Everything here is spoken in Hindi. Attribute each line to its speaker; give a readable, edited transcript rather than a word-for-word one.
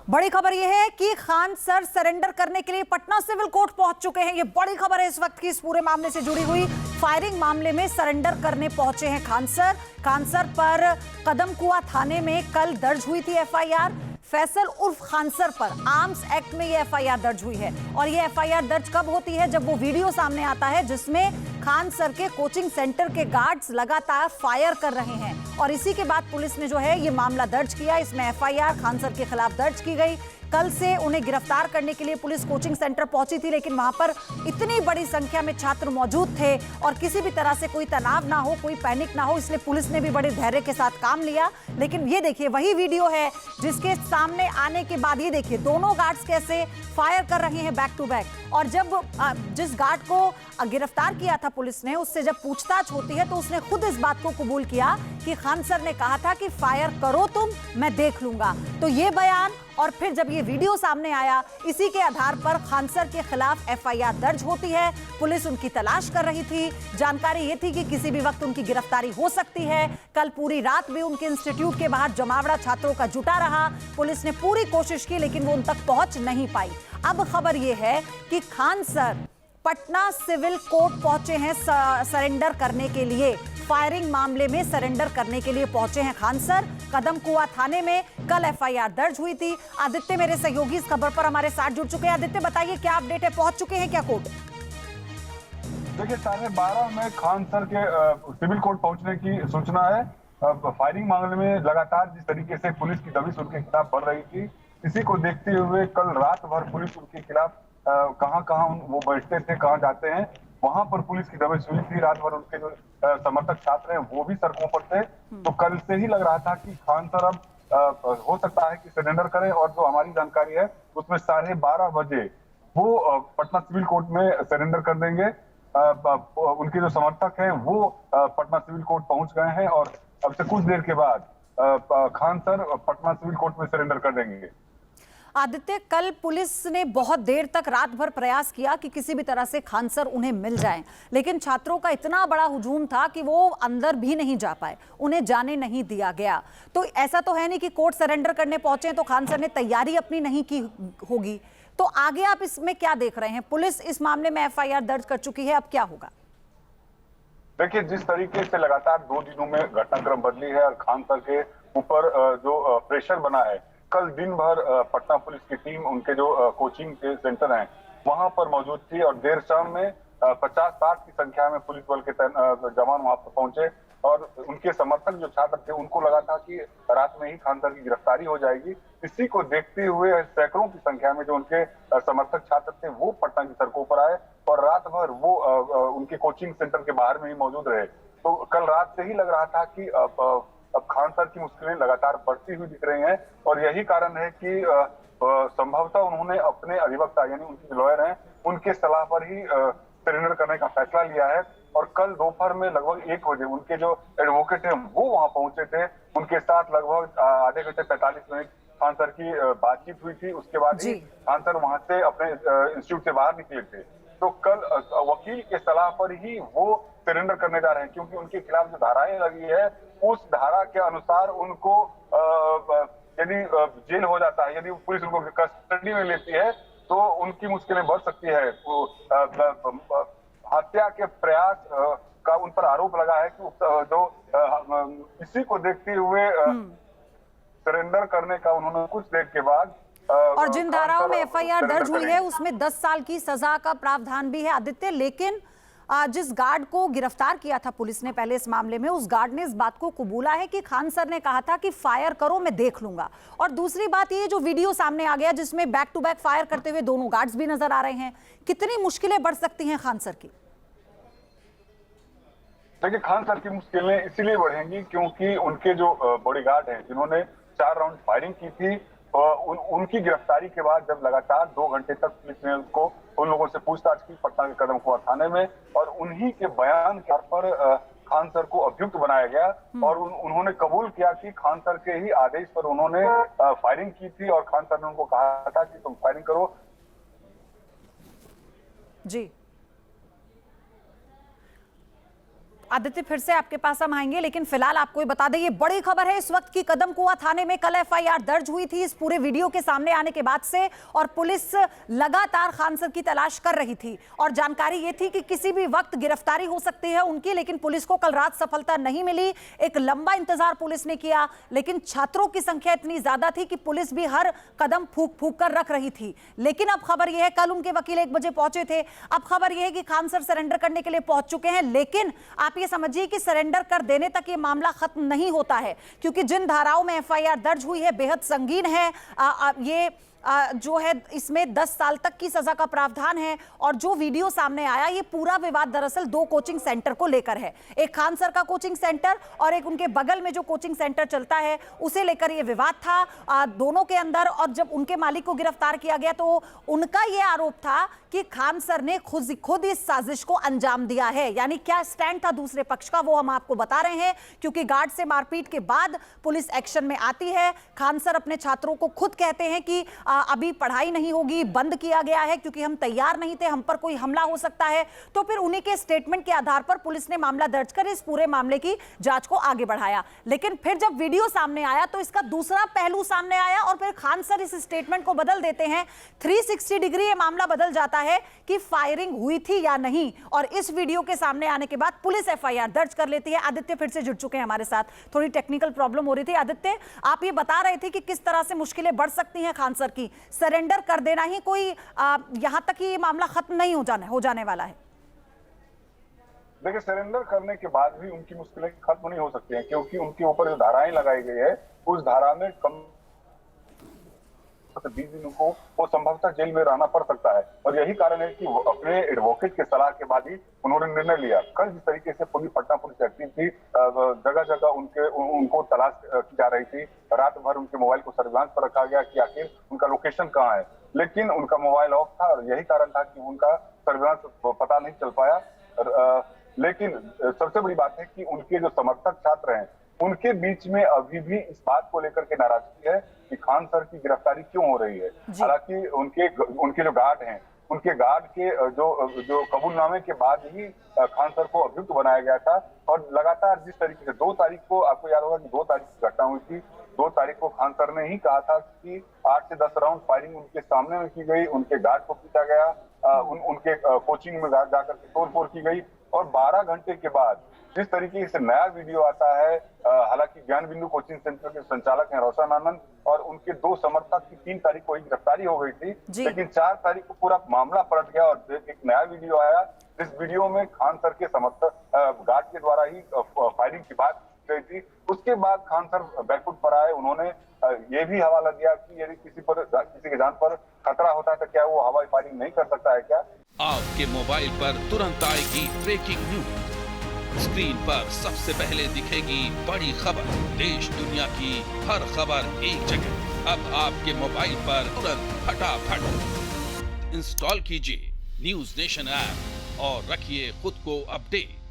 Speaker 1: बड़ी खबर यह है कि खान सर सरेंडर करने के लिए पटना सिविल कोर्ट पहुंच चुके हैं। ये बड़ी खबर है इस वक्त की, इस पूरे मामले से जुड़ी हुई। फायरिंग मामले में सरेंडर करने पहुंचे हैं खान सर। खान सर पर कदमकुआं थाने में कल दर्ज हुई थी एफआईआर। फैसल उर्फ खान सर पर आर्म्स एक्ट में ये एफआईआर दर्ज हुई है। और ये एफआईआर दर्ज कब होती है? जब वो वीडियो सामने आता है जिसमें खान सर के कोचिंग सेंटर के गार्ड्स लगातार फायर कर रहे हैं। और इसी के बाद पुलिस ने जो है ये मामला दर्ज किया। इसमें एफआईआर खान सर के खिलाफ दर्ज की गई। कल से उन्हें गिरफ्तार करने के लिए पुलिस कोचिंग सेंटर पहुंची थी, लेकिन वहां पर इतनी बड़ी संख्या में छात्र मौजूद थे और किसी भी तरह से कोई तनाव ना हो, कोई पैनिक ना हो, इसलिए पुलिस ने भी बड़े धैर्य के साथ काम लिया। लेकिन ये देखिए वही वीडियो है जिसके सामने आने के बाद ये देखिए दोनों गार्ड्स कैसे फायर कर रहे हैं बैक टू बैक। और जब जिस गार्ड को गिरफ्तार किया था पुलिस ने, उससे जब पूछताछ होती है तो उसने खुद इस बात को कबूल किया कि खान सर ने कहा था कि फायर करो तुम, मैं देख लूंगा। तो ये बयान और फिर जब ये वीडियो सामने आया, इसी के आधार पर खान सर के खिलाफ एफआईआर दर्ज होती है। पुलिस उनकी तलाश कर रही थी। जानकारी ये थी कि किसी भी वक्त उनकी गिरफ्तारी हो सकती है। कल पूरी रात भी उनके इंस्टीट्यूट के बाहर जमावड़ा छात्रों का जुटा रहा। पुलिस ने पूरी कोशिश की लेकिन वो उन तक पहुंच नहीं पाई। अब खबर ये है कि Khan sir Patna civil court पहुंचे हैं सरेंडर करने के लिए। फायरिंग मामले में सरेंडर करने के लिए पहुंचे हैं खान सर। कदमकुआं थाने में कल एफआईआर दर्ज हुई थी। आदित्य मेरे सहयोगी इस खबर पर हमारे साथ जुड़ चुके हैं। आदित्य बताइए क्या अपडेट है, पहुंच चुके हैं क्या कोर्ट?
Speaker 2: देखिए 12:30 में खान सर के सिविल कोर्ट पहुंचने की सूचना है। फायरिंग मामले में लगातार जिस तरीके से पुलिस की दबिश उनके खिलाफ बढ़ रही थी, इसी को देखते हुए कल रात भर पुलिस उनके खिलाफ कहां वो बैठते थे, कहां जाते हैं, वहां पर पुलिस की दबिश हुई थी। रात भर उनके जो समर्थक छात्र हैं वो भी सड़कों पर थे। तो कल से ही लग रहा था कि खान सर अब हो सकता है कि सरेंडर करें। और जो हमारी जानकारी है उसमें 12:30 बजे वो पटना सिविल कोर्ट में सरेंडर कर देंगे। उनके जो समर्थक हैं वो पटना सिविल कोर्ट पहुंच गए हैं और अब से कुछ देर के बाद Khan sir Patna civil court में सरेंडर कर देंगे।
Speaker 1: आदित्य, कल पुलिस ने बहुत देर तक रात भर प्रयास किया कि किसी भी तरह से खान सर उन्हें मिल जाएं, लेकिन छात्रों का इतना बड़ा हुजूम था कि वो अंदर भी नहीं जा पाए, उन्हें जाने नहीं दिया गया। तो ऐसा तो है नहीं कि कोर्ट सरेंडर करने पहुंचे तो खान सर ने तैयारी अपनी नहीं की होगी। तो आगे आप इसमें क्या देख रहे हैं? पुलिस इस मामले में एफआईआर दर्ज कर चुकी है, अब क्या होगा?
Speaker 2: देखिए जिस तरीके से लगातार 2 दिनों में घटनाक्रम बदली है और खान सर के ऊपर जो प्रेशर बना है, कल दिन भर पटना पुलिस की टीम उनके जो कोचिंग के सेंटर हैं वहां पर मौजूद थी और देर शाम में 50-60 की संख्या में पुलिस बल के जवान वहां पर पहुंचे। और उनके समर्थक जो छात्र थे उनको लगा था कि रात में ही खान सर की गिरफ्तारी हो जाएगी। इसी को देखते हुए सैकड़ों की संख्या में जो उनके समर्थक छात्र थे वो पटना की सड़कों पर आए और रात भर वो उनके कोचिंग सेंटर के बाहर में ही मौजूद रहे। तो कल रात से ही लग रहा था कि अब खान सर की मुश्किलें लगातार बढ़ती हुई दिख रही हैं और यही कारण है कि संभवतः उन्होंने अपने अधिवक्ता यानी उनके जो लॉयर हैं उनके सलाह पर ही सरेंडर करने का फैसला लिया है। और कल दोपहर में लगभग 1 बजे उनके जो एडवोकेट हैं वो वहां पहुंचे थे। उनके साथ लगभग आधे घंटे 45 मिनट खान सर की बातचीत हुई थी। उसके बाद ही खान सर वहां से अपने इंस्टीट्यूट से बाहर निकले थे। तो कल वकील के सलाह पर ही वो सरेंडर करने जा रहे हैं, क्योंकि उनके खिलाफ जो धाराएं लगी है उस धारा के अनुसार उनको यदि जेल हो जाता है, यदि पुलिस उनको कस्टडी में लेती है तो उनकी मुश्किलें बढ़ सकती है। हत्या के प्रयास का उन पर आरोप लगा है कि जो इसी को देखते हुए सरेंडर करने का उन्होंने कुछ देर के बाद
Speaker 1: और जिन धाराओं में एफआईआर दर्ज हुई है उसमें 10 साल की सजा का प्रावधान भी है आदित्य। लेकिन जिस गार्ड को गिरफ्तार किया था पुलिस ने पहले इस मामले में, उस गार्ड ने इस बात को कबूला है कि खान सर ने कहा था कि फायर करो मैं देख लूंगा। और दूसरी बात ये जो वीडियो सामने आ गया जिसमें बैक टू बैक फायर करते हुए दोनों गार्ड्स भी नजर आ रहे हैं, कितनी मुश्किलें बढ़ सकती हैं खान सर की?
Speaker 2: देखिए खान सर की मुश्किलें इसीलिए बढ़ेंगी क्योंकि उनके जो बॉडीगार्ड हैं जिन्होंने 4 राउंड फायरिंग की थी, उनकी गिरफ्तारी के बाद जब लगातार 2 घंटे तक पुलिस ने उन लोगों से पूछताछ की पटना के कदमकुआं थाने में और उन्हीं के बयान के पर खान सर को अभियुक्त बनाया गया और उन्होंने कबूल किया कि खान सर के ही आदेश पर उन्होंने फायरिंग की थी और खान सर ने उनको कहा था कि तुम फायरिंग करो।
Speaker 1: जी आदित्य, फिर से आपके पास हम आएंगे, लेकिन फिलहाल आपको ये बता दें, ये बड़ी खबर है इस वक्त की कदमकुआं थाने में कल एफआईआर दर्ज हुई थी इस पूरे वीडियो के सामने आने के बाद से, और पुलिस लगातार खान सर की तलाश कर रही थी और जानकारी ये थी कि किसी भी वक्त गिरफ्तारी हो सकती है उनकी, लेकिन पुलिस को कल रात सफलता नहीं मिली। एक लंबा इंतजार पुलिस ने किया, लेकिन छात्रों की संख्या इतनी ज्यादा थी कि पुलिस भी हर कदम फूंक फूंक कर रख रही थी। लेकिन अब खबर यह है, कल उनके वकील 1 बजे पहुंचे थे, अब खबर यह है कि खान सर सरेंडर करने के लिए पहुंच चुके हैं। लेकिन आप ये समझिए कि सरेंडर कर देने तक ये मामला खत्म नहीं होता है, क्योंकि जिन धाराओं में एफआईआर दर्ज हुई है बेहद संगीन है। ये जो है इसमें 10 साल तक की सजा का प्रावधान है, और जो वीडियो सामने आया ये पूरा विवाद दरअसल 2 कोचिंग सेंटर को लेकर है। एक खान सर का कोचिंग सेंटर और एक उनके बगल में जो कोचिंग सेंटर चलता है उसे लेकर ये विवाद था दोनों के अंदर। और जब उनके मालिक को गिरफ्तार किया गया तो उनका ये आरोप था कि खान सर ने खुद इस साजिश को अंजाम दिया है। यानी क्या स्टैंड था दूसरे पक्ष का वो हम आपको बता रहे हैं, क्योंकि गार्ड से मारपीट के बाद पुलिस एक्शन में आती है। खान सर अपने छात्रों को खुद कहते हैं कि अभी पढ़ाई नहीं होगी, बंद किया गया है क्योंकि हम तैयार नहीं थे, हम पर कोई हमला हो सकता है। तो फिर उन्हीं के स्टेटमेंट के आधार पर पुलिस ने मामला दर्ज कर इस पूरे मामले की जांच को आगे बढ़ाया। लेकिन फिर जब वीडियो सामने आया तो इसका दूसरा पहलू सामने आया, और फिर खान सर इस स्टेटमेंट को बदल देते हैं। 360 डिग्री ये मामला बदल जाता है कि फायरिंग हुई थी या नहीं, और इस वीडियो के सामने आने के बाद पुलिस एफआईआर दर्ज कर लेती है। आदित्य फिर से जुड़ चुके हैं हमारे साथ, थोड़ी टेक्निकल प्रॉब्लम हो रही थी। आदित्य, आप ये बता रहे थे कि किस तरह से मुश्किलें बढ़ सकती हैं खान सर की, सरेंडर कर देना ही कोई यहां तक कि ये मामला खत्म नहीं हो जाने वाला है।
Speaker 2: देखिए, सरेंडर करने के बाद भी उनकी मुश्किलें खत्म नहीं हो सकती हैं, क्योंकि उनके ऊपर जो धाराएं लगाई गई है उस धारा में कम 20 दिनों को वो संभवतः जेल में रहना पड़ सकता है। और यही कारण है कि वो अपने एडवोकेट के सलाह के बाद ही उन्होंने निर्णय लिया। कल जिस तरीके से पटना पुलिस एक्टिव थी, जगह जगह उनको तलाश की जा रही थी, रात भर उनके मोबाइल को सर्विलांस पर रखा गया कि आखिर उनका लोकेशन कहाँ है, लेकिन उनका मोबाइल ऑफ था और यही कारण था कि उनका सर्विलांस पता नहीं चल पाया। लेकिन सबसे बड़ी बात है कि उनके जो समर्थक छात्र हैं उनके बीच में अभी भी इस बात को लेकर के नाराजगी है कि खान सर की गिरफ्तारी क्यों हो रही है। हालांकि उनके जो गार्ड हैं, उनके गार्ड के जो कबूलनामे के बाद ही खान सर को अभियुक्त बनाया गया था। और लगातार जिस तरीके से 2 तारीख को, आपको याद होगा कि 2 तारीख की घटना हुई थी, 2 तारीख को खान सर ने ही कहा था कि 8 से 10 राउंड फायरिंग उनके सामने में की गई, उनके गार्ड को पीटा गया, उनके कोचिंग में जाकर के तोड़फोड़ की गई। और 12 घंटे के बाद जिस तरीके से नया वीडियो आता है, हालांकि ज्ञान बिंदु कोचिंग सेंटर के संचालक हैं रोशन आनंद, और उनके 2 समर्थक की 3 तारीख को ही गिरफ्तारी हो गई थी, लेकिन 4 तारीख को पूरा मामला पलट गया और एक नया वीडियो आया। इस वीडियो में खान सर के समर्थक गार्ड के द्वारा ही फायरिंग की बात की गई थी। उसके बाद खान सर बैकफुट पर आए, उन्होंने ये भी हवाला दिया कि यदि किसी के जान पर खतरा होता है तो क्या वो हवाई फायरिंग नहीं कर सकता है क्या।
Speaker 3: आपके मोबाइल पर तुरंत आएगी ब्रेकिंग न्यूज, स्क्रीन पर सबसे पहले दिखेगी बड़ी खबर, देश दुनिया की हर खबर एक जगह। अब आपके मोबाइल पर तुरंत फटाफट इंस्टॉल कीजिए न्यूज नेशन ऐप और रखिए खुद को अपडेट।